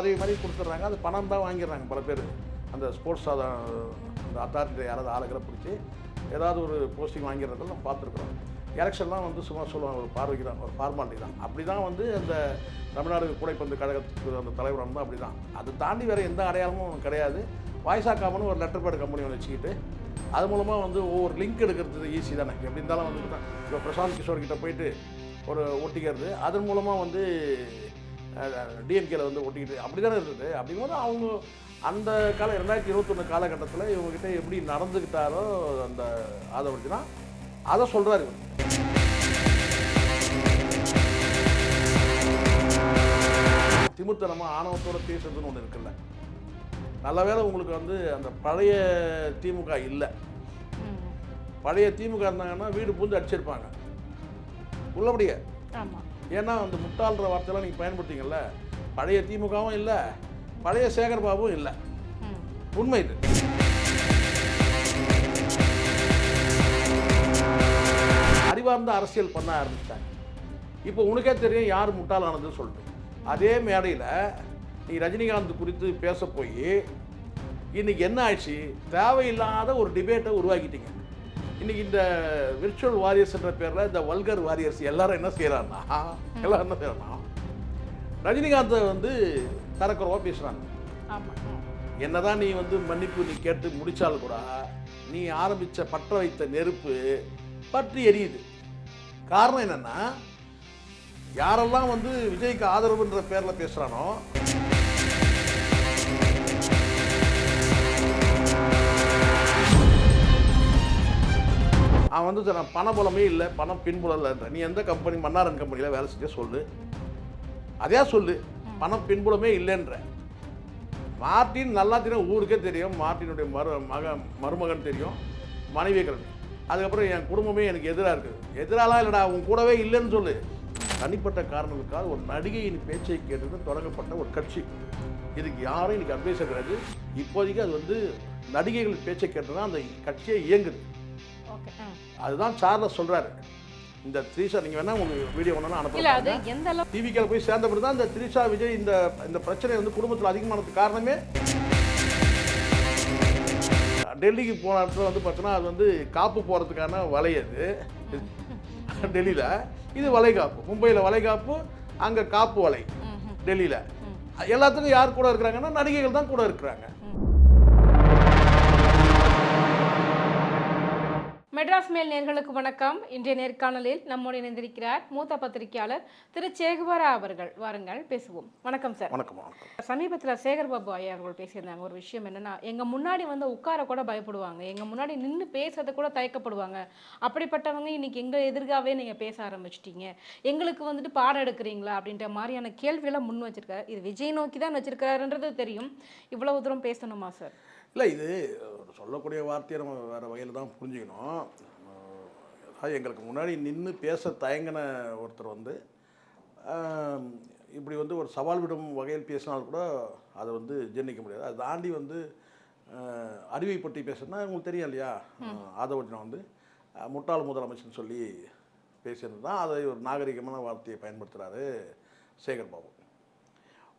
பதவி மாதிரி கொடுத்துட்றாங்க, அது பணம் தான் வாங்கிடுறாங்க பல பேர். அந்த ஸ்போர்ட்ஸ் அந்த அத்தாரிட்டி யாராவது ஆளுகளை பிடிச்சி ஏதாவது ஒரு போஸ்டிங் வாங்கிறத நம்ம பார்த்துருக்குறோம். எலெக்ஷன்லாம் வந்து சும்மா சொல்லுவாங்க, ஒரு பார்வைக்கு தான், ஒரு ஃபார்மாலிட்டி தான். அப்படி தான் வந்து அந்த தமிழ்நாடு கூடைப்பந்து கழகத்துக்கு அந்த தலைவர் வந்து அப்படி தான். அது தாண்டி வேறு எந்த அடையாளமும் கிடையாது. வாய்ஸாக்காமனு ஒரு லெட்டர் பேட் கம்பெனி ஒன்று வச்சுக்கிட்டு அது மூலமாக வந்து ஒவ்வொரு லிங்க் எடுக்கிறது ஈஸி தானே. எப்படி இருந்தாலும் வந்து இப்போ பிரசாந்த் கிஷோர் கிட்ட போயிட்டு ஒரு ஒட்டிக்கிறது, அதன் மூலமாக வந்து டிஎம்கேல வந்து ஒட்டிக்கிட்டு அப்படி தானே இருக்குது. அப்படிங்கும்போது அவங்க அந்த 2021 காலகட்டத்தில் இவங்ககிட்ட எப்படி நடந்துக்கிட்டாரோ அந்த ஆதவர்ஜினா அதை சொல்கிறாரு. திமுத்தனமாக ஆணவத்தோட பேசுறதுன்னு ஒன்று இருக்குல்ல. நல்ல வேளை உங்களுக்கு வந்து அந்த பழைய திமுக இல்லை. பழைய திமுக இருந்தாங்கன்னா வீடு பூந்து அடிச்சிருப்பாங்க உள்ளபடியே. ஏன்னா அந்த முட்டாள்ன்ற வார்த்தையெல்லாம் நீங்கள் பயன்படுத்திங்கல்ல. பழைய திமுகவும் இல்லை, பழைய சேகர்பாபுவும் இல்லை. உண்மை இது. அறிவார்ந்த அரசியல் பண்ண ஆரம்பிச்சிட்டாங்க. இப்போ உனக்கே தெரியும் யார் முட்டாளானதுன்னு சொல்லிட்டு. அதே மேடையில் நீ ரஜினிகாந்த் குறித்து பேச போய் இன்னைக்கு என்ன ஆயிடுச்சு, தேவையில்லாத ஒரு டிபேட்டை உருவாக்கிட்டீங்க. இன்னைக்கு இந்த விர்ச்சுவல் வாரியர்ஸ் என்ற பேரில் இந்த வல்கர் வாரியர்ஸ் எல்லாரும் என்ன செய்கிறான்னா, எல்லாரும் என்ன செய்யறாங்கன்னா ரஜினிகாந்தை வந்து தரக்குறவா பேசுகிறாங்க. என்னதான் நீ வந்து மன்னிப்பு நீ கேட்டு முடிச்சாலும் கூட நீ ஆரம்பித்த பற்ற வைத்த நெருப்பு பற்றி எரியுது. காரணம் என்னன்னா, யாரெல்லாம் வந்து விஜய்க்கு ஆதரவுன்ற பேரில் பேசுகிறானோ அவன் வந்து நான் பணபலமே இல்லை, பணம் பின்புலம் இல்லைன்ற. நீ எந்த கம்பெனி மன்னாரன் கம்பெனியில் வேலை செஞ்ச சொல்லு, அதே சொல்லு. பணம் பின்புலமே இல்லைன்ற. மார்ட்டின் நல்லா தெரியும், ஊருக்கே தெரியும். மார்ட்டினுடைய மருமகன் தெரியும், மனைவிகள். அதுக்கப்புறம் என் குடும்பமே எனக்கு எதிராக இருக்குது. எதிராலாம் இல்லைடா, உன் கூடவே இல்லைன்னு சொல்லு. தனிப்பட்ட காரணங்களுக்காக ஒரு நடிகையின் பேச்சை கேட்டு தொடங்கப்பட்ட ஒரு கட்சி. இதுக்கு யாரும் இன்னைக்கு அட்வைஸ் கிடையாது. இப்போதைக்கு அது வந்து நடிகைகள் பேச்சை கேட்டுதான் அந்த கட்சியை இயங்குது. அதுதான் சார்லஸ் சொல்றாரு. இந்த த்ரீஷா நீங்க வேணா உங்களுக்கு வீடியோ ஒண்ணு அனுப்புங்க. டிவிக்கேல போய் சேர்ந்த பிறகு தான் இந்த த்ரீஷா விஜய் இந்த பிரச்சனை வந்து குடும்பத்தில் அதிகமானதுக்கு காரணமே. டெல்லிக்கு போன இடத்துல வந்து பார்த்தீங்கன்னா அது வந்து காப்பு போகிறதுக்கான வலை. அது டெல்லியில் இது வளைகாப்பு. மும்பையில் வளைகாப்பு, அங்கே காப்பு வலை. டெல்லியில் எல்லாத்துக்கும் யார் கூட இருக்கிறாங்கன்னா நடிகைகள் தான் கூட இருக்கிறாங்க. மெட்ராஸ் மேல் நேர்களுக்கு வணக்கம். இன்றைய நேர்காணலில் நம்மோடு இணைந்திருக்கிறார் மூத்த பத்திரிகையாளர் திரு சேகுவரா அவர்கள். வாருங்கள் பேசுவோம். வணக்கம் சார். வணக்கம். சமீபத்தில் சேகர்பாபு ஐயா அவர்கள் பேசியிருந்தாங்க. ஒரு விஷயம் என்னன்னா, எங்க முன்னாடி வந்து உட்கார கூட பயப்படுவாங்க, எங்க முன்னாடி நின்று பேசுறத கூட தயக்கப்படுவாங்க. அப்படிப்பட்டவங்க இன்னைக்கு எங்க எதிர்காவே நீங்க பேச ஆரம்பிச்சிட்டீங்க, எங்களுக்கு வந்துட்டு பாடம் எடுக்கிறீங்களா அப்படின்ற மாதிரியான கேள்விகளை முன் வச்சிருக்காரு. இது விஜய் நோக்கி தான் வச்சிருக்காருன்றது தெரியும். இவ்வளவு தூரம் பேசணுமா சார்? இல்லை, இது சொல்லக்கூடிய வார்த்தையை நம்ம வேறு வகையில் தான் புரிஞ்சுக்கணும். அதாவது எங்களுக்கு முன்னாடி நின்று பேச தயங்கின ஒருத்தர் வந்து இப்படி வந்து ஒரு சவால் விடும் வகையில் பேசினாலும் கூட அதை வந்து ஜெர்ணிக்க முடியாது. அதை தாண்டி வந்து அறிவை பற்றி பேசுனா உங்களுக்கு தெரியும் இல்லையா, ஆதவர்ஜினா வந்து முட்டாள் முதலமைச்சர்னு சொல்லி பேசியிருந்தது தான். அதை ஒரு நாகரிகமான வார்த்தையை பயன்படுத்துகிறாரு சேகர்பாபு.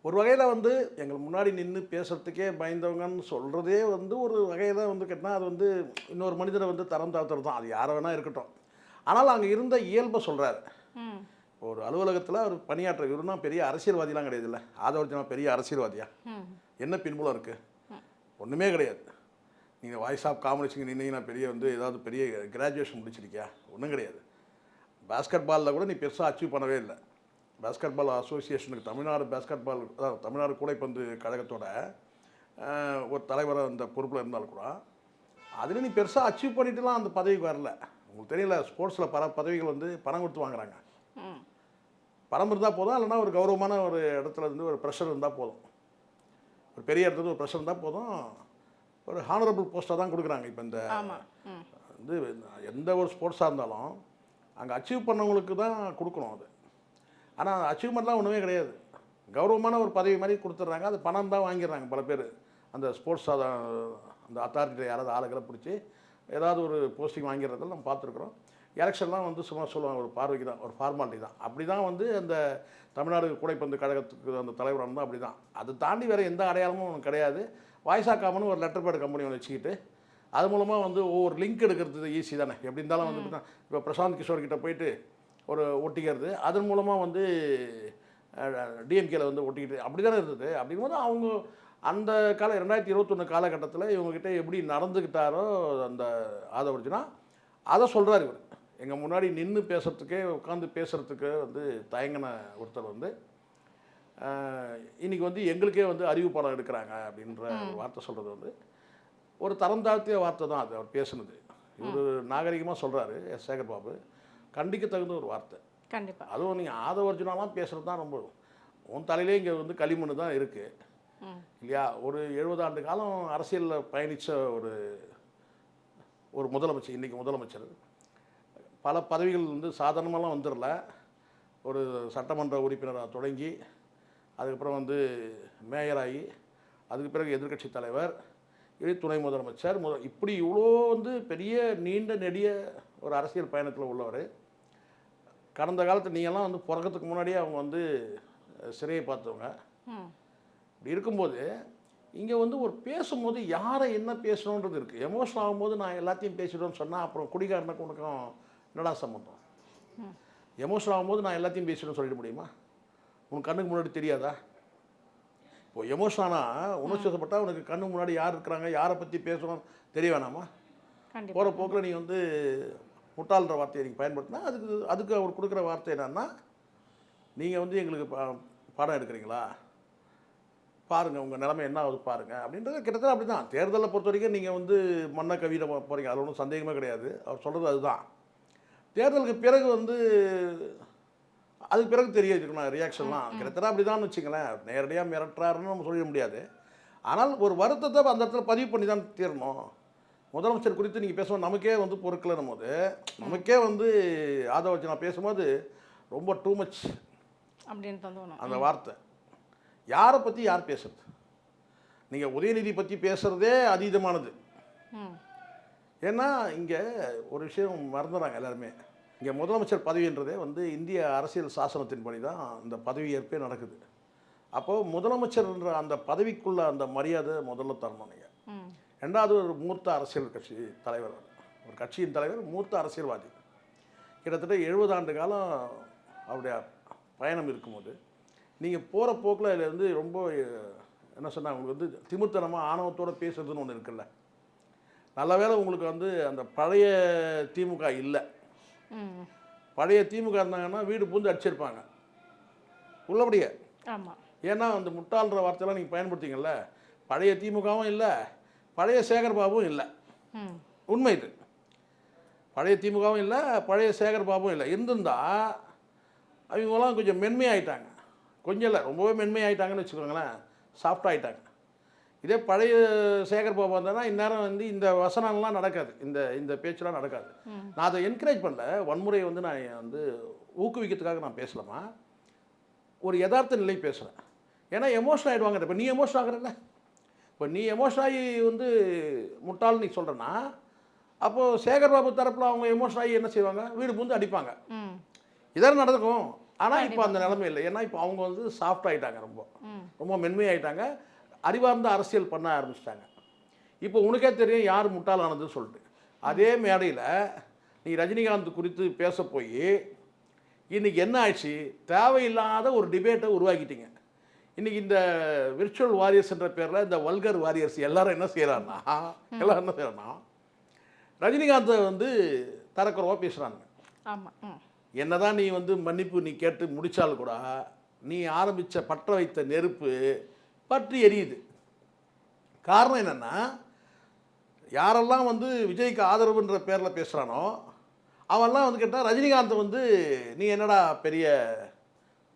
ஒரு வகையில் வந்து எங்கள் முன்னாடி நின்று பேசுகிறதுக்கே பயந்தவங்கன்னு சொல்கிறதே வந்து ஒரு வகையில் வந்து கேட்டால் அது வந்து இன்னொரு மனிதரை வந்து தரம் தாழ்த்துறது தான். அது யாரை வேணால் இருக்கட்டும். ஆனால் அங்கே இருந்த இயல்பை சொல்கிறாரு. ஒரு அலுவலகத்தில் அவர் பணியாற்ற இவருனா பெரிய அரசியல்வாதிலாம் கிடையாது. இல்லை, ஆதவர்ஜினா பெரிய அரசியல்வாதியா? என்ன பின்புலம் இருக்குது? ஒன்றுமே கிடையாது. நீங்கள் வாய்ஸ் ஆஃப் காம்படிஷன் நின்னீங்கன்னா பெரிய வந்து ஏதாவது பெரிய கிராஜுவேஷன் முடிச்சிருக்கியா? ஒன்றும் கிடையாது. பாஸ்கெட் பாலில் கூட நீ பெருசாக அச்சீவ் பண்ணவே இல்லை. பாஸ்கெட் பால் அசோசியேஷனுக்கு தமிழ்நாடு பாஸ்கெட் பால் தமிழ்நாடு கூடைப்பந்து கழகத்தோட ஒரு தலைவராக அந்த பொறுப்பில் இருந்தாலும் கூட அதில் நீ பெருசாக அச்சீவ் பண்ணிட்டுலாம் அந்த பதவிக்கு வரல. உங்களுக்கு தெரியல, ஸ்போர்ட்ஸில் பல பதவிகள் வந்து பணம் கொடுத்து வாங்குறாங்க. பணம் இருந்தால் போதும், இல்லைனா ஒரு கௌரவமான ஒரு இடத்துல இருந்து ஒரு ப்ரெஷர் இருந்தால் போதும். ஒரு பெரிய இடத்துல ஒரு ப்ரெஷர் இருந்தால் போதும். ஒரு ஹானரபிள் போஸ்ட்டாக தான் கொடுக்குறாங்க. இப்போ இந்த வந்து எந்த ஒரு ஸ்போர்ட்ஸாக இருந்தாலும் அங்கே அச்சீவ் பண்ணவங்களுக்கு தான் கொடுக்கணும். அது ஆனால் அச்சீவ்மெண்ட்லாம் ஒன்றுமே கிடையாது. கௌரவமான ஒரு பதவி மாதிரி கொடுத்துட்றாங்க. அது பணம் தான் வாங்கிடுறாங்க பல பேர். அந்த ஸ்போர்ட்ஸ் அந்த அத்தாரிட்டி யாராவது ஆளுகளை பிடிச்சி ஏதாவது ஒரு போஸ்டிங் வாங்கிறத நம்ம பார்த்துருக்குறோம். எலெக்ஷன்லாம் வந்து சும்மா சொல்லுவாங்க, ஒரு பார்வைக்கு தான், ஒரு ஃபார்மாலிட்டி தான். அப்படி தான் வந்து அந்த தமிழ்நாடு கூடைப்பந்து கழகத்துக்கு அந்த தலைவராக இருந்தால் அப்படி தான். அது தாண்டி வேறு எந்த அடையாளமும் கிடையாது. வாய்ஸாக்காமனு ஒரு லெட்டர் பேட் கம்பெனி ஒன்று வச்சுக்கிட்டு அது மூலமாக வந்து ஒவ்வொரு லிங்க் எடுக்கிறது ஈஸி தானே. எப்படி இருந்தாலும் வந்து இப்போ பிரசாந்த் கிஷோர் கிட்ட போயிட்டு ஒரு ஒட்டிக்கிறது, அதன் மூலமாக வந்து டிஎம்கேல வந்து ஒட்டிக்கிட்டு அப்படி தானே இருந்தது. அப்படிங்கும்போது அவங்க அந்த 2021 காலகட்டத்தில் இவங்ககிட்ட எப்படி நடந்துக்கிட்டாரோ அந்த ஆதவ அர்ஜுனா, அதை சொல்கிறார் இவர். எங்கள் முன்னாடி நின்று பேசுகிறதுக்கே, உட்காந்து பேசுகிறதுக்கு வந்து தயங்கின ஒருத்தர் வந்து இன்றைக்கி வந்து எங்களுக்கே வந்து அறிவு பாடம் எடுக்கிறாங்க அப்படின்ற ஒரு வார்த்தை சொல்கிறது வந்து ஒரு தரம் தாழ்த்திய வார்த்தை தான் அது. அவர் பேசுனது இவர் நாகரிகமாக சொல்கிறாரு எஸ் சேகர் பாபு, கண்டிக்க தகுந்த ஒரு வார்த்தை. கண்டிப்பாக. அதுவும் நீங்கள் ஆதவ அர்ஜுனாலாம் பேசுகிறது தான் ரொம்ப, உன் தலையிலே இங்கே வந்து களிமண் தான் இருக்குது இல்லையா. ஒரு 70 ஆண்டு காலம் அரசியலில் பயணித்த ஒரு முதலமைச்சர், இன்றைக்கி முதலமைச்சர் பல பதவிகள் வந்து சாதாரணமாலாம் வந்துடல. ஒரு சட்டமன்ற உறுப்பினராக தொடங்கி அதுக்கப்புறம் வந்து மேயராகி, அதுக்கு பிறகு எதிர்க்கட்சி தலைவர், இது துணை முதலமைச்சர், இப்படி இவ்வளோ வந்து பெரிய நீண்ட நெடிய ஒரு அரசியல் பயணத்தில் உள்ளவர். கடந்த காலத்தில் நீங்கள்லாம் வந்து பிறக்கிறதுக்கு முன்னாடியே அவங்க வந்து சிறையை பார்த்தவங்க. இப்படி இருக்கும்போது இங்கே வந்து ஒரு பேசும்போது யாரை என்ன பேசணுன்றது இருக்குது. எமோஷனல் ஆகும்போது நான் எல்லாத்தையும் பேசிடுவேன்னு சொன்னால் அப்புறம் குடிகாரனுக்கு உனக்கும் என்னடா சம்மந்தம்? எமோஷனல் ஆகும்போது நான் எல்லாத்தையும் பேசிடுவேன்னு சொல்லிட முடியுமா? உனக்கு கண்ணுக்கு முன்னாடி தெரியாதா? இப்போ எமோஷனாக உணர்ச்சி வசப்பட்டால் உனக்கு கண்ணுக்கு முன்னாடி யார் இருக்கிறாங்க, யாரை பற்றி பேசணும் தெரிய வேணாமா? போகிற போக்கில் நீங்கள் வந்து முட்டாள்ன்ற வார்த்தையை நீங்கள் பயன்படுத்தினா அதுக்கு அவர் கொடுக்குற வார்த்தை என்னன்னா, நீங்கள் வந்து எங்களுக்கு பாடம் எடுக்கிறீங்களா, பாருங்கள் உங்கள் நிலைமை என்ன ஆகுது பாருங்கள் அப்படின்றது. கிட்டத்தட்ட அப்படி தான். தேர்தலை பொறுத்த வரைக்கும் நீங்கள் வந்து மண்ணை கவியில் போகிறீங்க, அதில் ஒன்றும் சந்தேகமே கிடையாது. அவர் சொல்கிறது அதுதான். தேர்தலுக்கு பிறகு வந்து அதுக்கு பிறகு தெரியுதுக்கணும் ரியாக்ஷன்லாம் கிட்டத்தட்ட அப்படி தான் வச்சுங்களேன். நேரடியாக மிரட்டுறாருன்னு நம்ம சொல்லிட முடியாது. ஆனால் ஒரு வருத்தத்தை அந்த இடத்துல பதிவு பண்ணி தான் தீரணும். முதலமைச்சர் குறித்து நீங்கள் பேசும்போது நமக்கே வந்து பொறுக்கலன்னும் போது, நமக்கே வந்து ஆதவ அர்ஜுனா பேசும்போது ரொம்ப டூ மச் அப்படின்னு அந்த வார்த்தை. யாரை பற்றி யார் பேசுறது? நீங்கள் உதயநிதி பற்றி பேசுகிறதே அதீதமானது. ஏன்னா இங்கே ஒரு விஷயம் மறந்துடுறாங்க எல்லாருமே. இங்கே முதலமைச்சர் பதவின்றதே வந்து இந்திய அரசியல் சாசனத்தின்படி தான் அந்த பதவியேற்பே நடக்குது. அப்போது முதலமைச்சர்ன்ற அந்த பதவிக்குள்ள அந்த மரியாதை முதல்ல தரணும். நீங்கள் ரெண்டாவது ஒரு மூர்த்த அரசியல் கட்சி தலைவர், ஒரு கட்சியின் தலைவர், மூர்த்த அரசியல்வாதி. கிட்டத்தட்ட 70 ஆண்டு காலம் அவருடைய பயணம் இருக்கும்போது நீங்கள் போகிற போக்கில் அதில் வந்து ரொம்ப என்ன சொன்னால் உங்களுக்கு வந்து திமிர்த்தனமாக ஆணவத்தோடு பேசுறதுன்னு ஒன்று இருக்குல்ல. நல்ல வேளை உங்களுக்கு வந்து அந்த பழைய திமுக இல்லை. பழைய திமுக இருந்தாங்கன்னா வீடு பூந்து அடிச்சிருப்பாங்க உள்ளபடியே. ஆமாம். ஏன்னா அந்த முட்டாள்ன்ற வார்த்தையெல்லாம் நீங்கள் பயன்படுத்திங்கல்ல. பழைய திமுகவும் இல்லை, பழைய சேகர் பாபுவும் இல்லை. உண்மை இது. பழைய திமுகவும் இல்லை, பழைய சேகர் பாபுவும் இல்லை. இருந்திருந்தா அவங்களாம் கொஞ்சம் மென்மையாயிட்டாங்க. கொஞ்சம் இல்லை, ரொம்பவே மென்மையாயிட்டாங்கன்னு வச்சுக்கோங்களேன். சாஃப்ட் ஆகிட்டாங்க. இதே பழைய சேகர் பாபு வந்தேன்னா இந்நேரம் வந்து இந்த வசனம்லாம் நடக்காது, இந்த பேச்செலாம் நடக்காது. நான் அதை என்கரேஜ் பண்ணல. வன்முறையை வந்து நான் வந்து ஊக்குவிக்கிறதுக்காக நான் பேசலாமா, ஒரு யதார்த்த நிலை பேசுகிறேன். ஏன்னா எமோஷன் ஆகிடுவாங்க. இப்போ நீ எமோஷன் ஆகிறல்ல, இப்போ நீ எமோஷன் ஆகி வந்து முட்டாள்னு நீ சொல்கிறேன்னா, அப்போது சேகர் பாபு தரப்பில் அவங்க எமோஷன் ஆகி என்ன செய்வாங்க, வீடு பூந்து அடிப்பாங்க. இதான் நடக்கும். ஆனால் இப்போ அந்த நிலைமை இல்லை. ஏன்னா இப்போ அவங்க வந்து சாஃப்ட் ஆகிட்டாங்க, ரொம்ப மென்மையாயிட்டாங்க, அறிவார்ந்த அரசியல் பண்ண ஆரம்பிச்சிட்டாங்க. இப்போ உனக்கே தெரியும் யார் முட்டாளானதுன்னு சொல்லிட்டு. அதே மேடையில் நீ ரஜினிகாந்த் குறித்து பேச போய் இன்றைக்கி என்ன ஆயிடுச்சு, தேவையில்லாத ஒரு டிபேட்டை உருவாக்கிட்டீங்க. இன்றைக்கி இந்த விர்ச்சுவல் வாரியர்ஸ்ன்ற பேரில் இந்த வல்கர் வாரியர்ஸ் எல்லாரும் என்ன செய்கிறாங்கன்னா ரஜினிகாந்தை வந்து தரக்குறவா பேசுகிறாங்க. ஆமாம். என்னதான் நீ வந்து மன்னிப்பு நீ கேட்டு முடித்தால் கூட நீ ஆரம்பித்த பற்ற வைத்த நெருப்பு பற்றி எரியுது. காரணம் என்னென்னா, யாரெல்லாம் வந்து விஜய்க்கு ஆதரவுன்ற பேரில் பேசுகிறானோ அவன்லாம் வந்து கேட்டால் ரஜினிகாந்த் வந்து நீ என்னடா பெரிய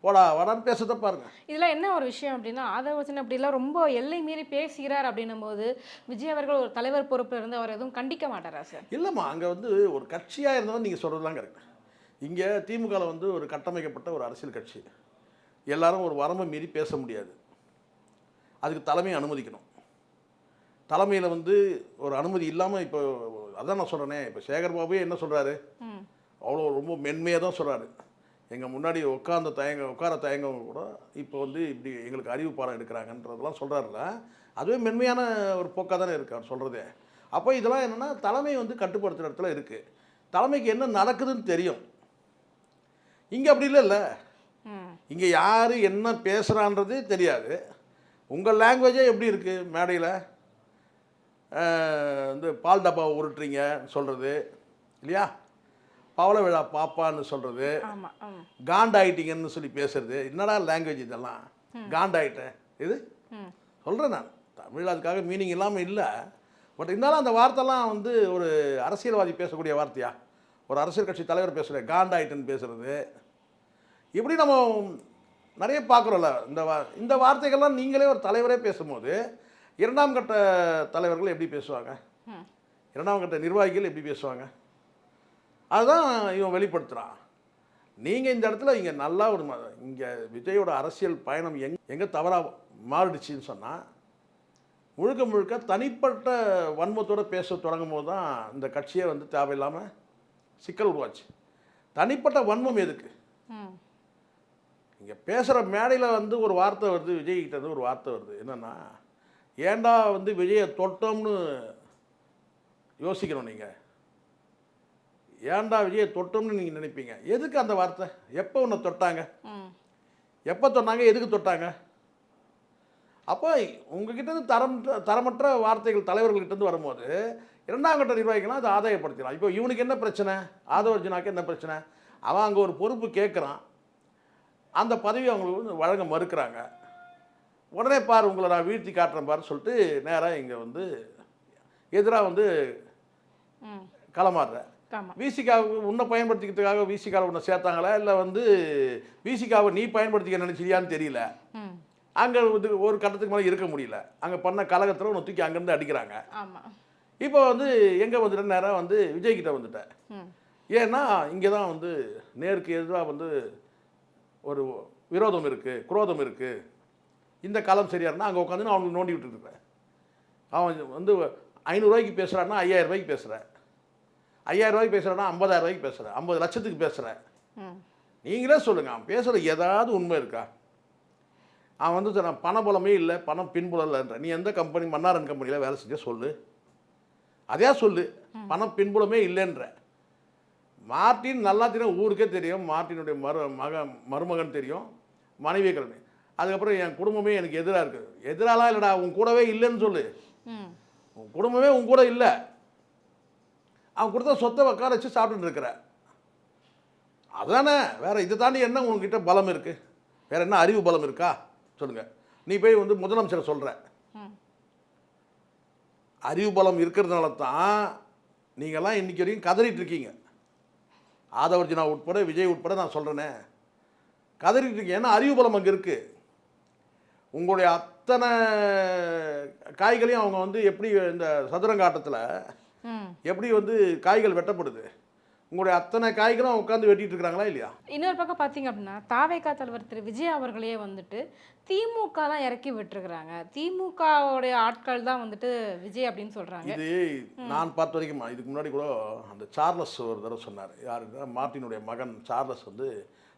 போடா வாடான்னு பேசுறத பாருங்க. இதில் என்ன ஒரு விஷயம் அப்படின்னா, ஆதவ அர்ஜுனா அப்படிலாம் ரொம்ப எல்லை மீறி பேசுகிறார் அப்படின்னும் போது விஜய் அவர்கள் ஒரு தலைவர் பொறுப்பில் இருந்து அவர் எதுவும் கண்டிக்க மாட்டாரா சார்? இல்லைம்மா, அங்கே வந்து ஒரு கட்சியாக இருந்தாலும் நீங்கள் சொல்கிறதுலாம் கரெக்ட். இங்கே திமுகவில் வந்து ஒரு கட்டமைக்கப்பட்ட ஒரு அரசியல் கட்சி. எல்லாரும் ஒரு வரம்பை மீறி பேச முடியாது. அதுக்கு தலைமையை அனுமதிக்கணும். தலைமையில் வந்து ஒரு அனுமதி இல்லாமல் இப்போ அதான் நான் சொல்கிறேனே, இப்போ சேகர் பாபுவே என்ன சொல்கிறாரு, ம் அவ்வளோ ரொம்ப மென்மையாக தான் சொல்கிறாரு. எங்கள் முன்னாடி உட்கார தயங்கவங்க கூட இப்போ வந்து இப்படி எங்களுக்கு அறிவு பாடம் எடுக்கிறாங்கன்றதெல்லாம் சொல்கிறாருல, அதுவே மென்மையான ஒரு போக்காக தானே இருக்கு அவர் சொல்கிறதே. அப்போ இதெல்லாம் என்னென்னா தலைமை வந்து கட்டுப்படுத்துகிற இடத்துல இருக்குது. தலைமைக்கு என்ன நடக்குதுன்னு தெரியும். இங்கே அப்படி இல்லைல்ல. ம் இங்கே யார் என்ன பேசுகிறான்றது தெரியாது. உங்கள் லாங்குவேஜே எப்படி இருக்குது மேடையில் வந்து பால் டப்பாவை உருட்டுறீங்க சொல்கிறது இல்லையா, பவள விழா பாப்பான்னு சொல்கிறது, ஆமா ம் காண்டாயிட்டீங்கன்னு சொல்லி பேசுறது, என்னடா லாங்குவேஜ் இதெல்லாம், காண்டாயிட்டேன் இது ம் சொல்கிறேன் நான். தமிழ் அதுக்காக மீனிங் இல்லாமல் இல்லை. பட் இருந்தாலும் அந்த வார்த்தைலாம் வந்து ஒரு அரசியல்வாதி பேசக்கூடிய வார்த்தையா, ஒரு அரசியல் கட்சி தலைவர் பேசுகிற காண்டாயிட்டுன்னு பேசுகிறது, இப்படி நம்ம நிறைய பார்க்குறோம்ல. இந்த வார்த்தைகள்லாம் நீங்களே ஒரு தலைவரே பேசும்போது இரண்டாம் கட்ட தலைவர்கள் எப்படி பேசுவாங்க, ம் இரண்டாம் கட்ட நிர்வாகிகள் எப்படி பேசுவாங்க, அதுதான் இவன் வெளிப்படுத்துகிறான். நீங்கள் இந்த இடத்துல இங்கே நல்லா ஒரு இங்கே விஜயோட அரசியல் பயணம் எங்கே தவறாக மாறிடுச்சின்னு சொன்னால், முழுக்க முழுக்க தனிப்பட்ட வன்மத்தோடு பேச தொடங்கும் போது தான் இந்த கட்சியே வந்து தேவையில்லாமல் சிக்கல் உருவாச்சு. தனிப்பட்ட வன்மம் எதுக்கு? ம் இங்கே பேசுகிற மேடையில் வந்து ஒரு வார்த்தை வருது, விஜய்கிட்ட இருந்து ஒரு வார்த்தை வருது, என்னென்னா ஏன்டா வந்து விஜயை தொட்டோம்னு யோசிக்கணும். நீங்கள் ஏன்டா விஜயை தொட்டோம்னு நீங்கள் நினைப்பீங்க. எதுக்கு அந்த வார்த்தை? எப்போ உன்னை தொட்டாங்க, ம் எப்போ தொட்டாங்க, எதுக்கு தொட்டாங்க? அப்போ உங்ககிட்ட தரமற்ற வார்த்தைகள் தலைவர்கள்கிட்டருந்து வரும்போது இரண்டாம் கட்ட நிர்வாகிகள்லாம் அதை ஆதாயப்படுத்திடலாம். இப்போ இவனுக்கு என்ன பிரச்சனை, ஆதவர்ஜுனாக்கு என்ன பிரச்சனை, அவன் அங்கே ஒரு பொறுப்பு கேட்குறான், அந்த பதவி அவங்களுக்கு வந்து வழங்க மறுக்கிறாங்க. உடனே பார் உங்களை நான் வீழ்த்தி காட்டுறேன் பாரு சொல்லிட்டு நேராக இங்கே வந்து எதிராக வந்து ம் களமாடுற. ஆமா விசிகாவுக்கு உன்னை பயன்படுத்திக்கிறதுக்காக விசிகாவை உன்னை சேர்த்தாங்களா, இல்லை வந்து விசிகாவை நீ பயன்படுத்திக்க நினச்சியான்னு தெரியல. ம் அங்கே வந்து ஒரு கட்டத்துக்கு மேலே இருக்க முடியல, அங்கே பண்ண கலகத்தில் உன்னை தூக்கி அங்கேருந்து அடிக்கிறாங்க. ஆமா இப்போ வந்து எங்கே வந்துட்டேன், நேராக வந்து விஜய்கிட்ட வந்துட்டேன். ம் ஏன்னா இங்கே தான் வந்து நேருக்கு எதிராக வந்து ஒரு விரோதம் இருக்குது, குரோதம் இருக்குது. இந்த காலம் சரியா இருந்தால் அங்கே உட்காந்து அவனுக்கு நோண்டி விட்டுருக்குறேன். அவன் வந்து 500 ரூபாய்க்கு பேசுகிறான்னா 5000 ரூபாய்க்கு பேசுகிறேன், 5000 ரூபாய்க்கு பேசுகிறான்னா 50000 ரூபாய்க்கு பேசுகிறேன், 50 லட்சத்துக்கு பேசுகிறேன். ம் நீங்களே சொல்லுங்கள், அவன் பேசுகிற ஏதாவது உண்மை இருக்கா? அவன் வந்து நான் பணபலமே இல்லை, பணம் பின்புலம் இல்லைன்ற. நீ எந்த கம்பெனி, மன்னாரன் கம்பெனியில் வேலை செஞ்ச சொல்லு, அதே சொல்லு. பணம் பின்புலமே இல்லைன்ற. மார்ட்டின் நல்லா தெரியும், ஊருக்கே தெரியும். மார்ட்டினுடைய மருமகன் தெரியும், மனைவி கிழமை. அதுக்கப்புறம் என் குடும்பமே எனக்கு எதிராக இருக்குது. எதிராலாம் இல்லைடா, உன் கூடவே இல்லைன்னு சொல்லு. ம் உன் குடும்பமே உன் கூட இல்லை, அவன் கொடுத்த சொத்தை உட்கார வச்சு சாப்பிட்டுட்டு இருக்கிற. அதானே, வேறு இதை தாண்டி என்ன உங்ககிட்ட பலம் இருக்குது? வேறு என்ன அறிவு பலம் இருக்கா சொல்லுங்கள். நீ போய் வந்து முதலமைச்சரை சொல்கிற. ம் அறிவு பலம் இருக்கிறதுனால தான் நீங்கள்லாம் இன்றைக்கி வரைக்கும் கதறிட்டு இருக்கீங்க. ஆதவர்ஜுனா உட்பட, விஜய் உட்பட நான் சொல்கிறேனே, கதறிட்டு இருக்கீங்க. ஏன்னா அறிவு பலம் அங்கே இருக்குது. உங்களுடைய அத்தனை காய்களையும் அவங்க வந்து எப்படி இந்த சதுரங்காட்டத்தில் ம் எப்படி வந்து காய்கள் வெட்டப்படுது, உங்களுடைய அத்தனை காய்களும் உட்காந்து வெட்டிட்டு இருக்கிறாங்களா இல்லையா? இன்னொரு பக்கம் பார்த்தீங்க அப்படின்னா தாவேகா தலைவர் திரு விஜய் அவர்களையே வந்துட்டு திமுக தான் இறக்கி விட்டுருக்குறாங்க. திமுகவுடைய ஆட்கள் தான் வந்துட்டு விஜய் அப்படின்னு சொல்றாங்க. இது நான் பார்த்த வரைக்கும் இதுக்கு முன்னாடி கூட அந்த சார்லஸ் ஒரு தடவை சொன்னார். யாருன்னா மார்ட்டினுடைய மகன் சார்லஸ் வந்து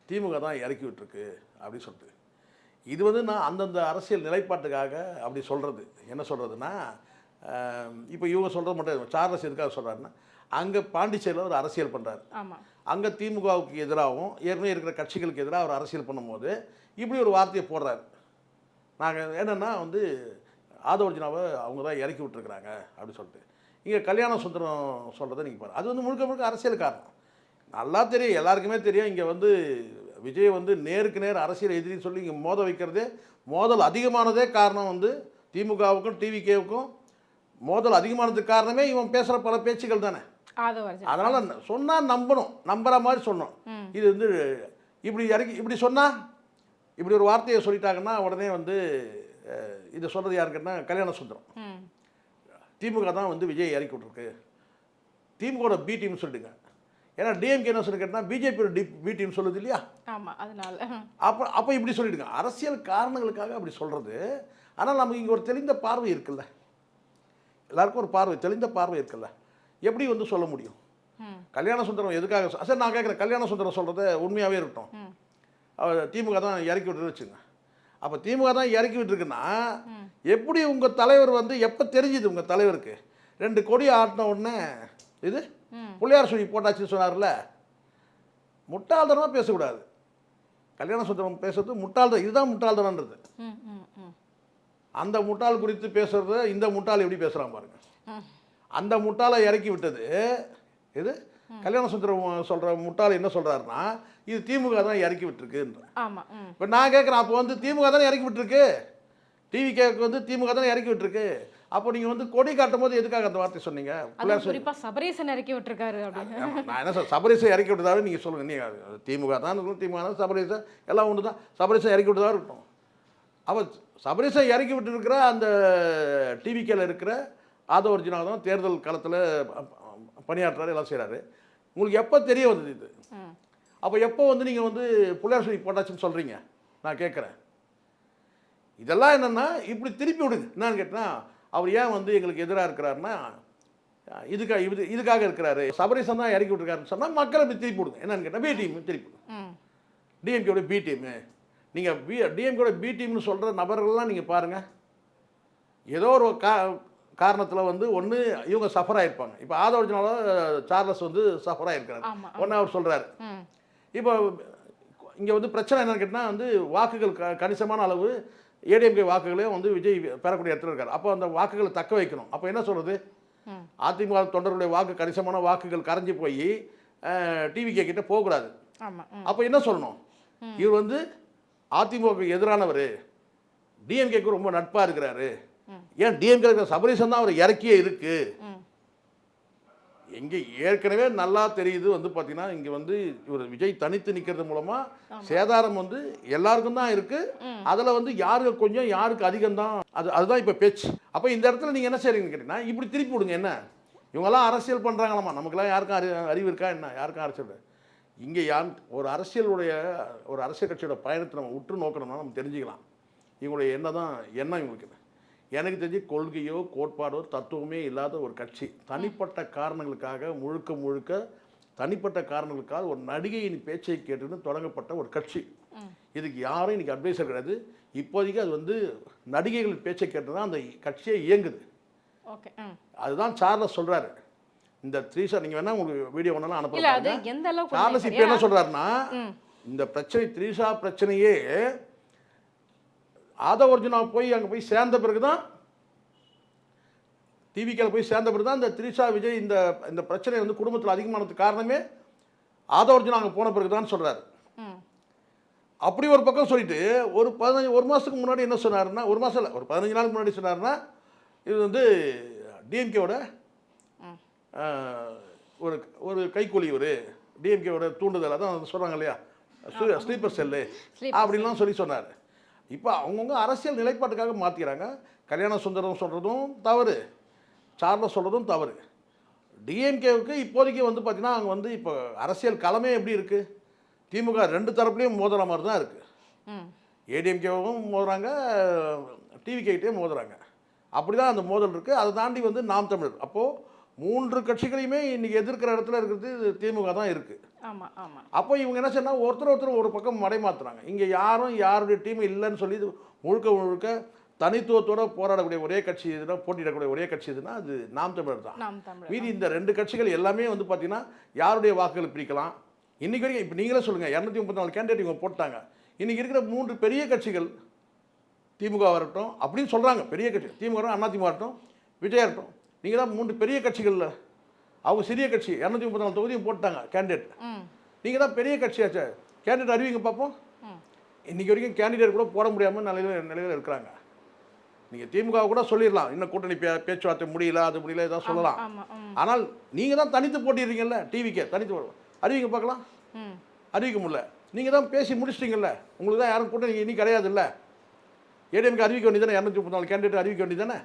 திமுக தான் இறக்கி விட்டுருக்கு அப்படின்னு சொல்லிட்டு. இது வந்து நான் அந்தந்த அரசியல் நிலைப்பாட்டுக்காக அப்படி சொல்கிறது. என்ன சொல்கிறதுனா, இப்போ இவங்க சொல்கிறது மட்டும் சார்லஸ் எதுக்காக சொல்கிறாருன்னா, அங்கே பாண்டிச்சேரியில் ஒரு அரசியல் பண்ணுறாரு. ஆமாம், அங்கே திமுகவுக்கு எதிராகவும் ஏற்கனவே இருக்கிற கட்சிகளுக்கு எதிராக அவர் அரசியல் பண்ணும்போது இப்படி ஒரு வார்த்தையை போடுறாரு. நாங்கள் என்னென்னா வந்து ஆதவர்ஜுனாவை அவங்க தான் இறக்கி விட்டுருக்குறாங்க அப்படி சொல்லிட்டு. இங்கே கல்யாண சுந்தரம் சொல்கிறத நீங்கள் பாருங்கள். அது வந்து முழுக்க முழுக்க அரசியல் காரணம். நல்லா தெரியும், எல்லாருக்குமே தெரியும். இங்கே வந்து விஜய் வந்து நேருக்கு நேர் அரசியல் எதிரின்னு சொல்லி இங்கே மோத வைக்கிறதே, மோதல் அதிகமானதே காரணம் வந்து திமுகவுக்கும் டிவிகேவுக்கும் மோதல் அதிகமானதுக்கு காரணமே இவன் பேசுகிற பல பேச்சுக்கள் தானே. அதனால் சொன்னால் நம்பணும், நம்புற மாதிரி சொன்னோம். இது வந்து இப்படி இப்படி சொன்னால் இப்படி ஒரு வார்த்தையை சொல்லிட்டாங்கன்னா உடனே வந்து இதை சொல்கிறது யாருக்குன்னா கல்யாண சுந்தரம். திமுக தான் வந்து விஜய் இறக்கி விட்ருக்கு, திமுக பி டீம்னு சொல்லிட்டுங்க. ஏன்னா டிஎம்கே என்ன சொல்லி கேட்டால் பிஜேபியோட பி டீம் சொல்லுது இல்லையா. ஆமாம், அதனால அப்போ இப்படி சொல்லிடுங்க. அரசியல் காரணங்களுக்காக அப்படி சொல்கிறது. ஆனால் நமக்கு இங்கே ஒரு தெளிந்த பார்வை இருக்குல்ல, எல்லாருக்கும் ஒரு பார்வை, தெளிந்த பார்வை இருக்குல்ல. எப்படி வந்து சொல்ல முடியும்? கல்யாண சுந்தரம் எதுக்காக சார் நான் கேட்குறேன், கல்யாண சுந்தரம் சொல்கிறத உண்மையாகவே இருக்கட்டும், அவர் திமுக தான் இறக்கி விட்டுன்னு வச்சுங்க. அப்போ திமுக தான் இறக்கி விட்டுருக்குன்னா எப்படி உங்கள் தலைவர் வந்து எப்போ தெரிஞ்சுது உங்கள் தலைவருக்கு? 2 கொடி ஆட்டின உடனே இது பிள்ளையார் சொல்லி போட்டாச்சுன்னு சொன்னார்ல. முட்டாள்தனமாக பேசக்கூடாது. கல்யாண சுந்தரம் பேசுறது முட்டாள்தான், இதுதான் முட்டாள்தனன்றது. அந்த முட்டாள் குறித்து பேசுறத இந்த முட்டாள் எப்படி பேசுகிறான் பாருங்க. அந்த முட்டாளை இறக்கி விட்டது இது. கல்யாண சுந்தரம் சொல்கிற முட்டாள் என்ன சொல்கிறாருன்னா இது திமுக தான் இறக்கி விட்டுருக்குன்ற. இப்போ நான் கேட்குறேன், அப்போ வந்து திமுக தானே இறக்கி விட்டுருக்கு, டிவிகேக்கு வந்து திமுக தானே இறக்கி விட்டுருக்கு. அப்போ நீங்கள் வந்து கொடி காட்டும் போது எதுக்காக அந்த வார்த்தை சொன்னீங்க? சபரீசன் இறக்கி விட்டுருக்காரு அப்படின்னு. நான் என்ன சார் சபரீசன் இறக்கி விட்டதாக நீங்கள் சொல்லுங்கள். நீங்கள் திமுக தான் இருக்கும், திமுக தான் சபரீசன் எல்லாம் ஒன்று தான். சபரீசன் இறக்கி விட்டதாக இருக்கட்டும். அப்போ சபரீசன் இறக்கி விட்டுருக்கிற அந்த டிவிகேல இருக்கிற ஆதவர்ஜுனா தான் தேர்தல் களத்தில் பணியாற்றுறாரு, எல்லாம் செய்கிறாரு. உங்களுக்கு எப்போ தெரிய வந்தது இது? அப்போ எப்போ வந்து நீங்கள் வந்து பிள்ளையார் சொல்லி போட்டாச்சுன்னு சொல்கிறீங்க? நான் கேட்குறேன். இதெல்லாம் என்னென்னா இப்படி திருப்பி விடுங்க. என்னன்னு கேட்டால் அவர் ஏன் வந்து எங்களுக்கு எதிராக இருக்கிறாருன்னா இதுக்காக இருக்கிறாரு, சபரீசன் தான் இறக்கி விட்டுருக்காருன்னு சொன்னால் மக்களை இப்படி திருப்பி விடுங்க. என்னன்னு கேட்டால் பி டீம் திருப்பி விடுங்க. டிஎம்கேயோட பி டீமு. நீங்கள் டிஎம்கேயோட பி டீம்னு சொல்கிற நபர்கள்லாம் நீங்கள் பாருங்கள், ஏதோ ஒரு காரணத்தில் வந்து ஒன்று இவங்க சஃபர் ஆகிருப்பாங்க. இப்போ ஆதவர்ஜுனால சார்லஸ் வந்து சஃபர் ஆகிருக்கிறாரு, ஒன்று அவர் சொல்கிறாரு. இப்போ இங்கே வந்து பிரச்சனை என்னன்னு கேட்டால் வந்து வாக்குகள் கணிசமான அளவு ஏடிஎம்கே வாக்குகளே வந்து விஜய் பெறக்கூடிய இடத்துல இருக்காரு. அப்போ அந்த வாக்குகளை தக்க வைக்கணும். அப்போ என்ன சொல்கிறது, அதிமுக தொண்டர்களுடைய வாக்கு கணிசமான வாக்குகள் கரைஞ்சி போய் டிவிகே கிட்ட போகக்கூடாது. அப்போ என்ன சொல்லணும், இவர் வந்து அதிமுக எதிரானவர், டிஎம்கேக்கு ரொம்ப நட்பாக இருக்கிறாரு. ஏன் டிஎம்கே சபரீசன் தான் அவர் இறக்கியே இருக்கு. இங்கே ஏற்கனவே நல்லா தெரியுது வந்து பார்த்தீங்கன்னா இங்கே வந்து இவர் விஜய் தனித்து நிற்கிறது மூலமாக சேதாரம் வந்து எல்லாருக்கும் தான் இருக்குது. அதில் வந்து யாருக்கு கொஞ்சம் யாருக்கு அதிகம் தான், அதுதான் இப்போ பேச்சு. அப்போ இந்த இடத்துல நீங்கள் என்ன செய்றீங்கன்னு கேட்டிங்கன்னா இப்படி திருப்பி விடுங்க. என்ன இவங்கெல்லாம் அரசியல் பண்ணுறாங்களாமா, நமக்குலாம் யாருக்கும் அறிவு இருக்கா என்ன? யாருக்கும் அரசியல் இங்கே ஒரு அரசியல் கட்சியோட பயணத்தை நம்ம உற்று நோக்கணும்னா நம்ம தெரிஞ்சுக்கலாம் இவங்களுடைய எண்ணம் இவங்களுக்கு. எனக்கு தெரிஞ்சு கொள்கையோ கோட்பாடோ தத்துவமே இல்லாத ஒரு கட்சி, தனிப்பட்ட காரணங்களுக்காக முழுக்க தனிப்பட்ட காரணங்களுக்காக ஒரு நடிகையின் பேச்சை கேட்டுன்னு தொடங்கப்பட்ட ஒரு கட்சி. இதுக்கு யாரும் இன்னைக்கு அட்வைசர் கிடையாது. இப்போதைக்கு அது வந்து நடிகைகள் பேச்சை கேட்டு தான் அந்த கட்சியே இயங்குது. அதுதான் சார்லஸ் சொல்றாரு. இந்த த்ரீஷா நீங்க வேணா உங்களுக்கு வீடியோ ஒன்னாலும் அனுப்பலாம். சார்லஸ் இப்போ என்ன சொல்றாருன்னா இந்த பிரச்சனை த்ரீஷா பிரச்சனையே ஆதவர்ஜுனா போய் அங்கே போய் சேர்ந்த பிறகு தான், டிவிகேல போய் சேர்ந்த பிறகு தான் இந்த த்ரிஷா விஜய் இந்த பிரச்சனை வந்து குடும்பத்தில் அதிகமானதுக்கு காரணமே ஆதவர்ஜுனா அங்கே போன பிறகு தான் சொல்கிறாரு. அப்படி ஒரு பக்கம் சொல்லிட்டு ஒரு மாதத்துக்கு முன்னாடி என்ன சொன்னாருன்னா, ஒரு மாதம் இல்லை, ஒரு 15 நாளுக்கு முன்னாடி சொன்னாருன்னா இது வந்து டிஎம்கேவோட ஒரு கைக்கூலி, ஒரு டிஎம்கேவோட தூண்டுதல், அதான் சொல்கிறாங்க இல்லையா ஸ்லீப்பர் செல்லு அப்படின்லாம் சொன்னார். இப்போ அவங்கவுங்க அரசியல் நிலைப்பாட்டுக்காக மாற்றிக்கிறாங்க. கல்யாண சுந்தரம் சொல்கிறதும் தவறு, சார்லஸ் சொல்கிறதும் தவறு. டிஎம்கேவுக்கு இப்போதைக்கு வந்து பார்த்திங்கன்னா அங்கே வந்து இப்போ அரசியல் களமே எப்படி இருக்குது, திமுக 2 தரப்புலையும் மோதுற மாதிரி தான் இருக்குது. ஏடிஎம்கேவும் மோதுறாங்க, டிவிகேட்டையும் மோதுறாங்க. அப்படி தான் அந்த மோதல் இருக்குது. அதை தாண்டி வந்து நாம் தமிழர். அப்போது 3 கட்சிகளையுமே இன்றைக்கி எதிர்க்கிற இடத்துல இருக்கிறது திமுக தான் இருக்குது. அப்போ இவங்க என்ன சொன்னால் ஒருத்தர் ஒரு பக்கம் மடை மாற்றுறாங்க. இங்கே யாரும் யாருடைய டீம் இல்லைன்னு சொல்லி முழுக்க தனித்துவத்தோடு போராடக்கூடிய ஒரே கட்சி எதுனா, போட்டியிடக்கூடிய ஒரே கட்சி எதுனா அது நாம் தமிழர் தான். மீதி இந்த 2 கட்சிகள் எல்லாமே வந்து பார்த்தீங்கன்னா யாருடைய வாக்குகள் பிரிக்கலாம். இன்றைக்கி வரைக்கும் இப்போ நீங்களே சொல்லுங்கள், 234 கேண்டிடேட் இவங்க போட்டாங்க. இன்றைக்கி இருக்கிற 3 பெரிய கட்சிகள் திமுக வரட்டும் அப்படின்னு சொல்கிறாங்க, பெரிய கட்சி திமுக அதிமுக வரட்டும் விஜயா இருக்கட்டும், நீங்கள் தான் 3 பெரிய கட்சிகளில் அவங்க சிறிய கட்சி 234 தொகுதியும் போட்டாங்க கேண்டிடேட். நீங்கள் தான் பெரிய கட்சியாச்சு, கேண்டிடேட் அறிவிங்க பார்ப்போம். இன்றைக்கி வரைக்கும் கேண்டிடேட் கூட போட முடியாமல் நிலையில் இருக்கிறாங்க. நீங்கள் திமுக கூட சொல்லிடலாம், இன்னும் கூட்டணி பேச்சுவார்த்தை முடியல, அது முடியல, இதான் சொல்லலாம். ஆனால் நீங்கள் தான் தனித்து போட்டிடுறீங்கல்ல, டிவிக்கே தனித்து அறிவிங்க பார்க்கலாம். அறிவிக்க முடியல, நீங்கள் தான் பேசி முடிச்சிட்டிங்கல்ல, உங்களுக்கு தான் யாரும் கூட்டணி இன்னும் கிடையாது இல்லை. ஏடிஎம்கே அறிவிக்க வேண்டியதானே, 234 கேண்டிடேட் அறிவிக்க வேண்டியதானே.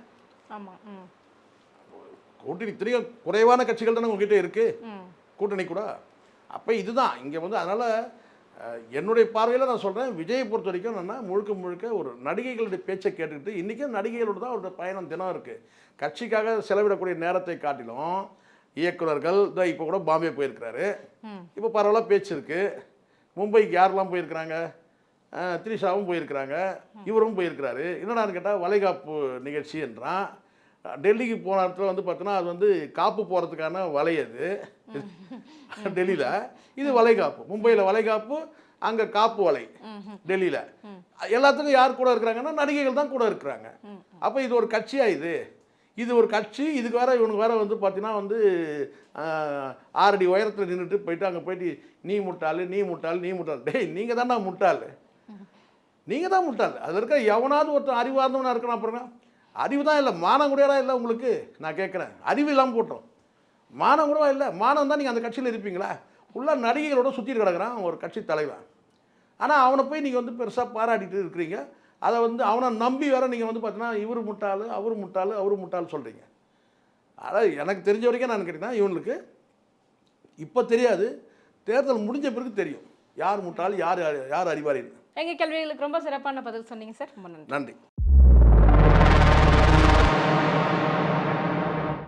கூட்டணி திரிக குறைவான கட்சிகள் தானே உங்ககிட்ட இருக்குது கூட்டணி கூட. அப்போ இதுதான் இங்கே வந்து அதனால் என்னுடைய பார்வையில் நான் சொல்கிறேன், விஜயை பொறுத்த வரைக்கும் என்னென்னா முழுக்க ஒரு நடிகைகளுடைய பேச்சை கேட்டுக்கிட்டு இன்றைக்கும் நடிகைகளோடு தான் அவருடைய பயணம் தினம் இருக்குது. கட்சிக்காக செலவிடக்கூடிய நேரத்தை காட்டிலும் இயக்குனர்கள் தான் இப்போ கூட பாம்பே போயிருக்கிறாரு. ம். இப்போ பரவாயில்ல பேச்சு இருக்கு. மும்பைக்கு யாரெல்லாம் போயிருக்கிறாங்க? த்ரிஷாவும் போயிருக்கிறாங்க, இவரும் போயிருக்கிறாரு. என்னடான்னு கேட்டால் வளைகாப்பு நிகழ்ச்சி என்றான். டெல்லிக்கு போன இடத்துல வந்து பார்த்தோன்னா அது வந்து காப்பு போகிறதுக்கான வலை அது டெல்லியில். இது வளைகாப்பு. மும்பையில் வளைகாப்பு, அங்கே காப்பு வலை டெல்லியில். எல்லாத்துக்கும் யார் கூட இருக்கிறாங்கன்னா நடிகைகள் தான் கூட இருக்கிறாங்க. அப்போ இது ஒரு கட்சியா இது ஒரு கட்சி. இதுக்கு வேற இவனுக்கு வேற வந்து பார்த்தீங்கன்னா வந்து 6 அடி உயரத்தில் நின்றுட்டு போயிட்டு அங்கே போயிட்டு நீ முட்டாள் நீ முட்டாள் நீ முட்டாள். டேய் நீங்கள் தான்டா முட்டாள், நீங்கள் தான் முட்டாள். அது இருக்க எவனாவது ஒருத்தன் அறிவார்ந்தவனாக இருக்கணும். அப்புறம் அறிவு தான் இல்லை, மானம் கூடடா இல்லை உங்களுக்கு. நான் கேட்குறேன், அறிவு இல்லாமல் போட்டோம். மானம் கூடவா இல்லை? மானம் தான் நீங்கள் அந்த கட்சியில் இருப்பீங்களா? ஃபுல்லாக நடிகைகளோட சுற்றிட்டு கிடக்குறான் ஒரு கட்சி தலைவன். ஆனால் அவனை போய் நீங்கள் வந்து பெருசாக பாராட்டிட்டு இருக்கிறீங்க. அதை வந்து அவனை நம்பி வேற நீங்கள் வந்து பார்த்தீங்கன்னா இவர் முட்டாள் அவர் முட்டாள் அவர் முட்டாள் சொல்கிறீங்க. அதாவது எனக்கு தெரிஞ்ச வரைக்கும் நான் கேட்டீங்கன்னா இவனுக்கு இப்போ தெரியாது, தேர்தல் முடிஞ்ச பிறகு தெரியும் யார் முட்டாள் யார் யார் அறிவாளின்னு. எங்கள் கேள்விகளுக்கு ரொம்ப சிறப்பான பதில் சொன்னீங்க சார். ரொம்ப நன்றி. நன்றி.